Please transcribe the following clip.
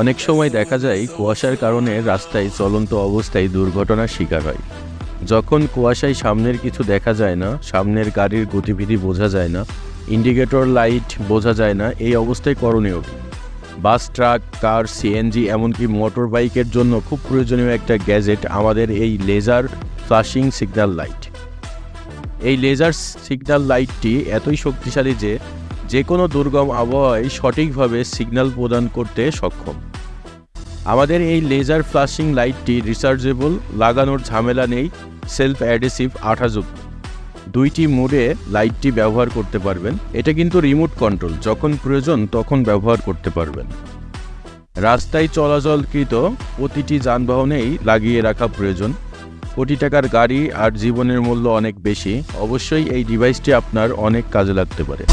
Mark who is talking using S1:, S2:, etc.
S1: অনেক সময় দেখা যায় কুয়াশার কারণে রাস্তায় চলন্ত অবস্থায় দুর্ঘটনার শিকার হয়। যখন কুয়াশায় সামনের কিছু দেখা যায় না, সামনের গাড়ির গতিবিধি বোঝা যায় না, ইন্ডিকেটর লাইট বোঝা যায় না, এই অবস্থায় করণীয় কী? বাস, ট্রাক, কার, সিএনজি এমনকি মোটর বাইকের জন্য খুব প্রয়োজনীয় একটা গ্যাজেট আমাদের এই লেজার ফ্লাশিং সিগন্যাল লাইট। এই লেজার সিগন্যাল লাইটটি এতই শক্তিশালী যে যে কোনো দুর্গম আবহাওয়ায় সঠিকভাবে সিগন্যাল প্রদান করতে সক্ষম। আমাদের এই লেজার ফ্লাশিং লাইটটি রিচার্জেবল, লাগানোর ঝামেলা নেই, সেলফ অ্যাডহেসিভ আঠাযুক্ত। 2টি মোডে লাইটটি ব্যবহার করতে পারবেন। এটা কিন্তু রিমোট কন্ট্রোল, যখন প্রয়োজন তখন ব্যবহার করতে পারবেন। রাস্তায় চলাচলকৃত প্রতিটি যানবাহনেই লাগিয়ে রাখা প্রয়োজন। কোটি টাকার গাড়ি আর জীবনের মূল্য অনেক বেশি, অবশ্যই এই ডিভাইসটি আপনার অনেক কাজে লাগতে পারে।